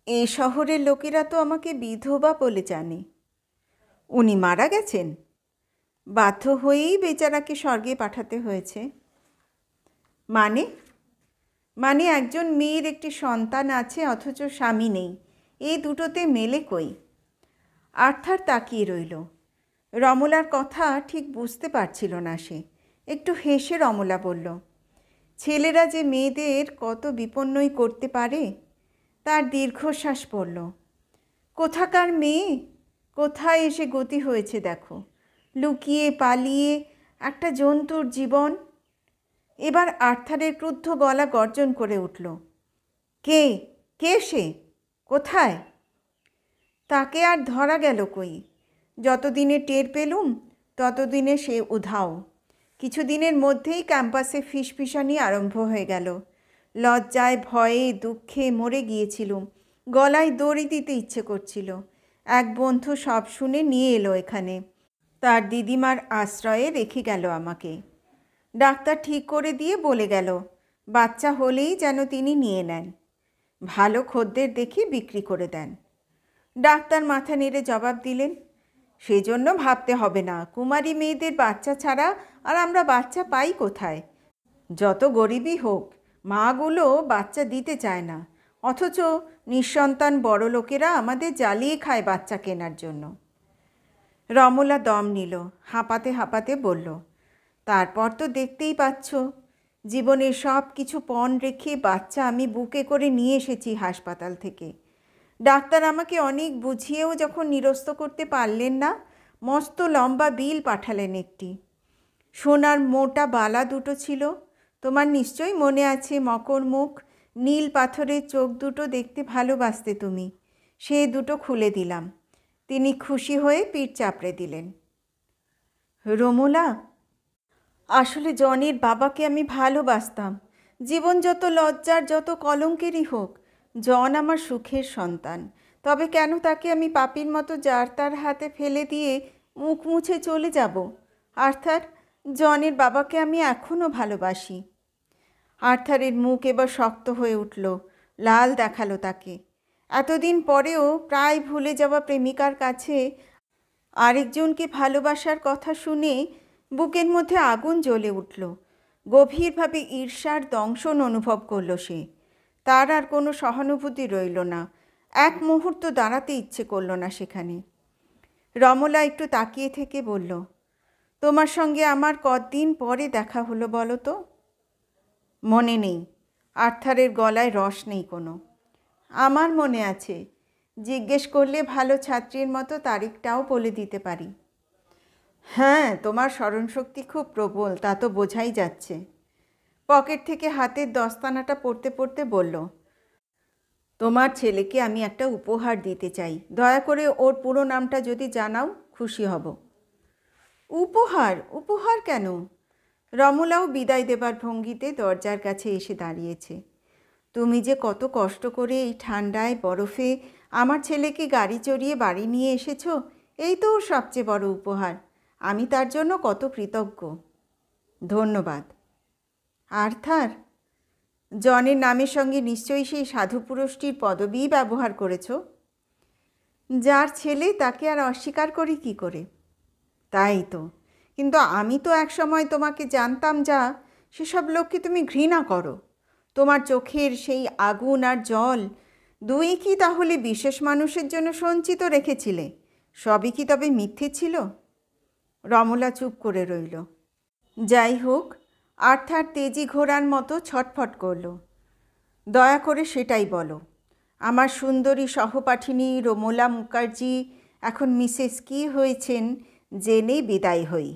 এ শহরের লোকেরা তো আমাকে বিধবা বলে জানে। উনি মারা গেছেন? বাধ্য হয়েই বেচারাকে স্বর্গে পাঠাতে হয়েছে। মানে? মানে একজন মেয়ের একটি সন্তান আছে অথচ স্বামী নেই, এই দুটোতে মেলে কই? আর্থার তাকিয়ে রইল। রমলার কথা ঠিক বুঝতে পারছিল না সে। একটু হেসে রমলা বলল, ছেলেরা যে মেয়েদের কত বিপন্নই করতে পারে। তার দীর্ঘশ্বাস পড়ল। কোথাকার মেয়ে, কোথায় এসে গতি হয়েছে দেখো। লুকিয়ে পালিয়ে একটা জন্তুর জীবন। এবার আর্থারের ক্রুদ্ধ গলা গর্জন করে উঠল, কে কে সে? কোথায়? তাকে আর ধরা গেল কই? যতদিনে টের পেলুম ততদিনে সে উধাও। কিছুদিনের মধ্যেই ক্যাম্পাসে ফিসফিসানি আরম্ভ হয়ে গেল। লজ্জায় ভয়ে দুঃখে মরে গিয়েছিলুম। গলায় দড়ি দিতে ইচ্ছে করছিল। এক বন্ধু সব শুনে নিয়ে এলো এখানে। তার দিদিমার আশ্রয়ে রেখে গেল আমাকে। ডাক্তার ঠিক করে দিয়ে বলে গেল, বাচ্চা হলেই যেন তিনি নিয়ে নেন। ভালো খদ্দের দেখে বিক্রি করে দেন। ডাক্তার মাথা নেড়ে জবাব দিলেন, সেজন্য ভাবতে হবে না। কুমারী মেয়েদের বাচ্চা ছাড়া আর আমরা বাচ্চা পাই কোথায়? যত গরিবই হোক, মাগুলো বাচ্চা দিতে চায় না, অথচ নিঃসন্তান বড় লোকেরা আমাদের জ্বালিয়ে খায় বাচ্চা কেনার জন্য। রমলা দম নিল, হাঁপাতে হাঁপাতে বলল, তারপর তো দেখতেই পাচ্ছ, জীবনের সব কিছু পণ রেখে বাচ্চা আমি বুকে করে নিয়ে এসেছি হাসপাতাল থেকে। ডাক্তার আমাকে অনেক বুঝিয়েও যখন নিরস্ত করতে পারলেন না, মস্ত লম্বা বিল পাঠালেন একটি। সোনার মোটা বালা দুটো ছিল, তোমার নিশ্চয়ই মনে আছে, মকর মুখ, নীল পাথরের চোখ দুটো দেখতে ভালোবাসতে তুমি। সে দুটো খুলে দিলাম। তিনি খুশি হয়ে পিঠ চাপড়ে দিলেন। রমলা, আসলে জনের বাবাকে আমি ভালোবাসতাম। জীবন যত লজ্জার যত কলঙ্কেরই হোক, জন আমার সুখের সন্তান। তবে কেন তাকে আমি পাপীর মতো যার তার হাতে ফেলে দিয়ে মুখ মুছে চলে যাব? আর্থার, জনের বাবাকে আমি এখনও ভালোবাসি। আর্থারের মুখ এবার শক্ত হয়ে উঠল, লাল দেখালো তাকে। এতদিন পরেও প্রায় ভুলে যাওয়া প্রেমিকার কাছে আরেকজনকে ভালোবাসার কথা শুনে বুকের মধ্যে আগুন জ্বলে উঠল। গভীরভাবে ঈর্ষার দংশন অনুভব করল সে। তার আর কোনো সহানুভূতি রইল না। এক মুহূর্ত দাঁড়াতে ইচ্ছে করল না সেখানে। রমলা একটু তাকিয়ে থেকে বলল, তোমার সঙ্গে আমার কতদিন পরে দেখা হলো বলো তো? মনে নেই। আর্থারের গলায় রস নেই কোনো। আমার মনে আছে। জিজ্ঞেস করলে ভালো ছাত্রীর মতো তারিখটাও বলে দিতে পারি। হ্যাঁ, তোমার স্মরণশক্তি খুব প্রবল, তা তো বোঝাই যাচ্ছে। পকেট থেকে হাতের দস্তানাটা পড়তে পড়তে বলল, তোমার ছেলেকে আমি একটা উপহার দিতে চাই। দয়া করে ওর পুরো নামটা যদি জানাও খুশি হব। উপহার? উপহার কেন? রমলাও বিদায় দেবার ভঙ্গিতে দরজার কাছে এসে দাঁড়িয়েছে। তুমি যে কত কষ্ট করে এই ঠান্ডায় বরফে আমার ছেলেকে গাড়ি চড়িয়ে বাড়ি নিয়ে এসেছো, এই তো ওর সবচেয়ে বড় উপহার। আমি তার জন্য কত কৃতজ্ঞ। ধন্যবাদ। আর্থার, জনের নামের সঙ্গে নিশ্চয়ই সেই সাধু পুরুষটির পদবীই ব্যবহার করেছ। যার ছেলে তাকে আর অস্বীকার করি কি করে? তাই তো। কিন্তু আমি তো এক সময় তোমাকে জানতাম যা, সেসব লোককে তুমি ঘৃণা করো। তোমার চোখের সেই আগুন আর জল দুই কি তাহলে বিশেষ মানুষের জন্য সঞ্চিত রেখেছিলে? সবই কি তবে মিথ্যে ছিল? রমলা চুপ করে রইল। যাই হোক, আর্থার তেজি ঘোড়ার মতো ছটফট করল। দয়া করে সেটাই বলো। আমার সুন্দরী সহপাঠিনী রোমোলা মুখার্জি এখন মিসেস কি হয়েছেন জেনে বিদায় হই।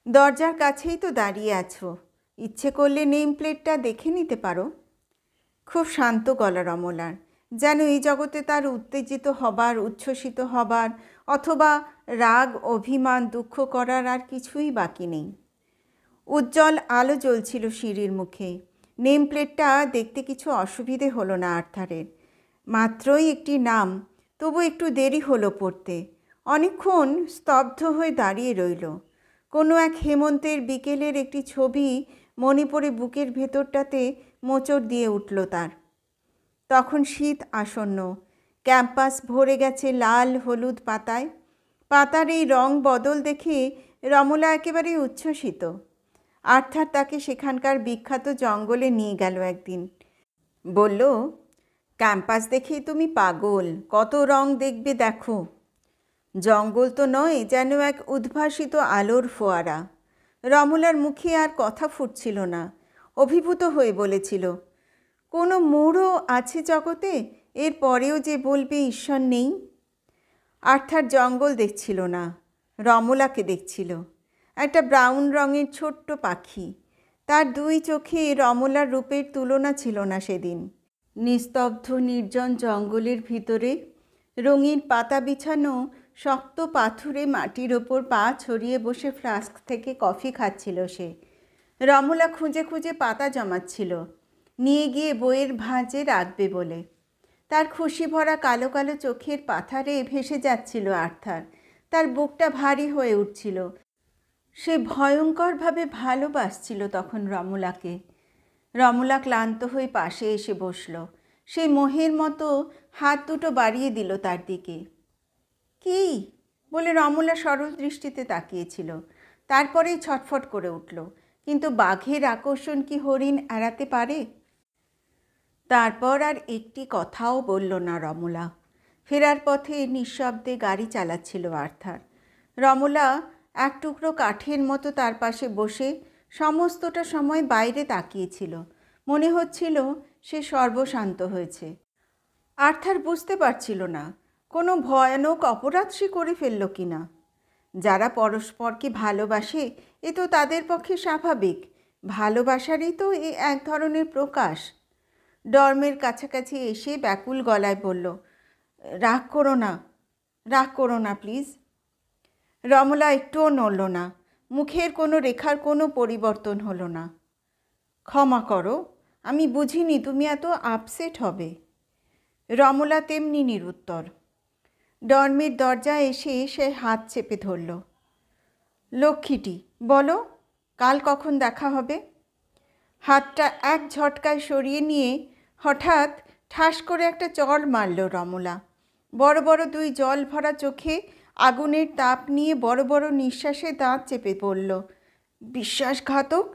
দরজার কাছেই তো দাঁড়িয়ে আছো, ইচ্ছে করলে নেম প্লেটটা দেখে নিতে পারো। খুব শান্ত গলা রমলার, যেন এই জগতে তার উত্তেজিত হবার, উচ্ছ্বসিত হবার অথবা রাগ, অভিমান, দুঃখ করার আর কিছুই বাকি নেই। উজ্জ্বল আলো জ্বলছিল সিঁড়ির মুখে। নেম প্লেটটা দেখতে কিছু অসুবিধে হলো না আর্থারের। মাত্রই একটি নাম, তবু একটু দেরি হলো পড়তে। অনেকক্ষণ স্তব্ধ হয়ে দাঁড়িয়ে রইল। কোনো এক হেমন্তের বিকেলের একটি ছবি মনে পড়ে বুকের ভেতরটাতে মোচড় দিয়ে উঠল তার। তখন শীত আসন্ন, ক্যাম্পাস ভরে গেছে লাল হলুদ পাতায়। পাতার এই রং বদল দেখে রমলা একেবারে উচ্ছ্বসিত। আর্থার তাকে সেখানকার বিখ্যাত জঙ্গলে নিয়ে গেল একদিন। বলল, ক্যাম্পাস দেখেই তুমি পাগল, কত রং দেখবে দেখো। জঙ্গল তো নয়, যেন এক উদ্ভাসিত আলোর ফোয়ারা। রমলার মুখে আর কথা ফুটছিল না। অভিভূত হয়ে বলেছিল, কোনো মোড়ও আছে জগতে, এর পরেও যে বলবে ঈশ্বর নেই। আর্থার জঙ্গল দেখছিল না, রমলাকে দেখছিল। একটা ব্রাউন রঙের ছোট্ট পাখি। তার দুই চোখে রমলার রূপের তুলনা ছিল না সেদিন। নিস্তব্ধ নির্জন জঙ্গলের ভিতরে রঙিন পাতা বিছানো শক্ত পাথুরে মাটির ওপর পা ছড়িয়ে বসে ফ্লাস্ক থেকে কফি খাচ্ছিল সে। রমলা খুঁজে খুঁজে পাতা জমাচ্ছিল, নিয়ে গিয়ে বইয়ের ভাঁজে রাখবে বলে। তার খুশি ভরা কালো কালো চোখের পাথারে ভেসে যাচ্ছিল আর্থার। তার বুকটা ভারী হয়ে উঠছিল। সে ভয়ঙ্করভাবে ভালোবাসছিল তখন রমলাকে। রমলা ক্লান্ত হয়ে পাশে এসে বসল। সেই মোহের মতো হাত দুটো বাড়িয়ে দিল তার দিকে। কি বলে রমলা সরল দৃষ্টিতে তাকিয়েছিল। তারপরেই ছটফট করে উঠল। কিন্তু বাঘের আকর্ষণ কি হরিণ এড়াতে পারে? তারপর আর একটি কথাও বলল না রমলা। ফেরার পথে নিঃশব্দে গাড়ি চালাচ্ছিল আর্থার। রমলা এক টুকরো কাঠের মতো তার পাশে বসে সমস্তটা সময় বাইরে তাকিয়েছিল। মনে হচ্ছিল সে সর্বশান্ত হয়েছে। আর্থার বুঝতে পারছিল না কোনো ভয়ানক অপরাধ সে করে ফেলল কি না। যারা পরস্পরকে ভালোবাসে এ তো তাদের পক্ষে স্বাভাবিক। ভালোবাসারই তো এ এক ধরনের প্রকাশ। ডর্মের কাছাকাছি এসে ব্যাকুল গলায় বলল, রাগ করো না, রাগ করো না প্লিজ। রমলা একটুও নড়ল না। মুখের কোনো রেখার কোনো পরিবর্তন হলো না। ক্ষমা করো, আমি বুঝিনি তুমি এত আপসেট হবে। রমলা তেমনি নিরুত্তর। ডর্মের দরজায় এসে সে হাত চেপে ধরল। লক্ষ্মীটি, বলো কাল কখন দেখা হবে? হাতটা এক ঝটকায় সরিয়ে নিয়ে হঠাৎ ঠাস করে একটা চড় মারল রমলা। বড় বড় দুই জল ভরা চোখে আগুনের তাপ নিয়ে বড় বড় নিঃশ্বাসে দাঁত চেপে পড়ল। বিশ্বাসঘাতক।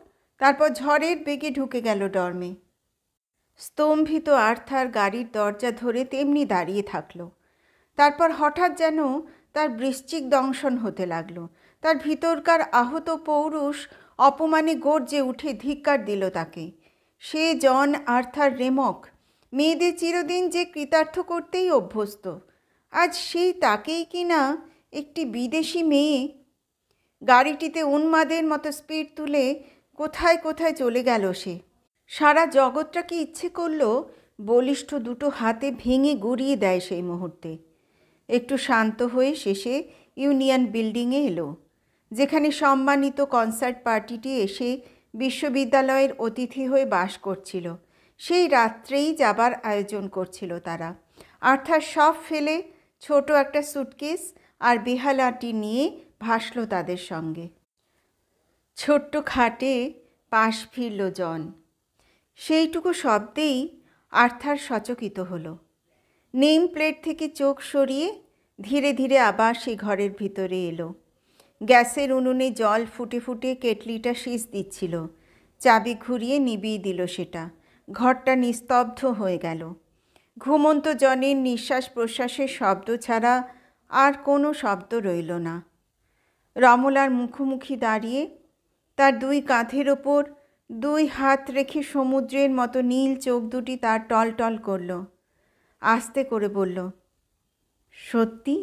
তারপর ঝড়ের বেগে ঢুকে গেল ডর্মে। স্তম্ভিত আর্থার গাড়ির দরজা ধরে তেমনি দাঁড়িয়ে থাকলো। তারপর হঠাৎ যেন তার বৃশ্চিক দংশন হতে লাগলো। তার ভিতরকার আহত পৌরুষ অপমানে গর্জে উঠে ধিক্কার দিল তাকে। সে জন আর্থার রেমক, মেয়েদের চিরদিন যে কৃতার্থ করতেই অভ্যস্ত, আজ সেই তাকেই কিনা একটি বিদেশি মেয়ে। গাড়িটিতে উন্মাদের মতো স্পিড তুলে কোথায় কোথায় চলে গেল সে। সারা জগৎটাকে ইচ্ছে করল বলিষ্ঠ দুটো হাতে ভেঙে গুঁড়িয়ে দেয় সেই মুহূর্তে। একটু শান্ত হয়ে শেষে ইউনিয়ন বিল্ডিংয়ে এলো, যেখানে সম্মানিত কনসার্ট পার্টিটি এসে বিশ্ববিদ্যালয়ের অতিথি হয়ে বাস করছিল। সেই রাত্রেই যাবার আয়োজন করছিল তারা। আর্থার সব ফেলে ছোট একটা সুটকেস আর বেহালাটি নিয়ে ভাসল তাদের সঙ্গে। ছোট্ট খাটে পাশ ফিরল জন। সেইটুকু শব্দেই আর্থার সচকিত হলো। নেম প্লেট থেকে চোখ সরিয়ে ধীরে ধীরে আবার সেই ঘরের ভিতরে এলো। গ্যাসের উনুনে জল ফুটে ফুটে কেটলিটা শীষ দিচ্ছিল। চাবি ঘুরিয়ে নিভিয়ে দিল সেটা। ঘরটা নিস্তব্ধ হয়ে গেল। ঘুমন্ত জনের নিঃশ্বাস প্রশ্বাসের শব্দ ছাড়া আর কোনো শব্দ রইল না। রমলার মুখোমুখি দাঁড়িয়ে তার দুই কাঁধের ওপর দুই হাত রেখে সমুদ্রের মতো নীল চোখ দুটি তার টলটল করল। আস্তে করে বলল, সত্যি?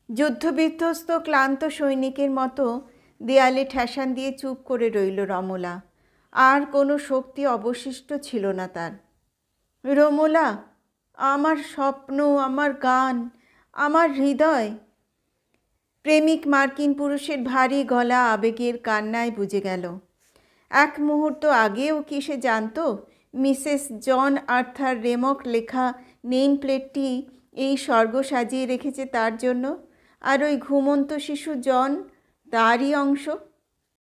যুদ্ধবিধ্বস্ত ক্লান্ত সৈনিকের মতো দেয়ালে ঠেসান দিয়ে চুপ করে রইল রমলা। আর কোনো শক্তি অবশিষ্ট ছিল না তার। রমলা, আমার স্বপ্ন, আমার গান, আমার হৃদয়। প্রেমিক মার্কিন পুরুষের ভারী গলা আবেগের কান্নায় বুঝে গেল। এক মুহূর্ত আগেও কি সে জানত মিসেস জন আর্থার রেমক লেখা নেম প্লেটটি এই স্বর্গ সাজিয়ে রেখেছে তার জন্য, আর ওই ঘুমন্ত শিশু জন তারই অংশ।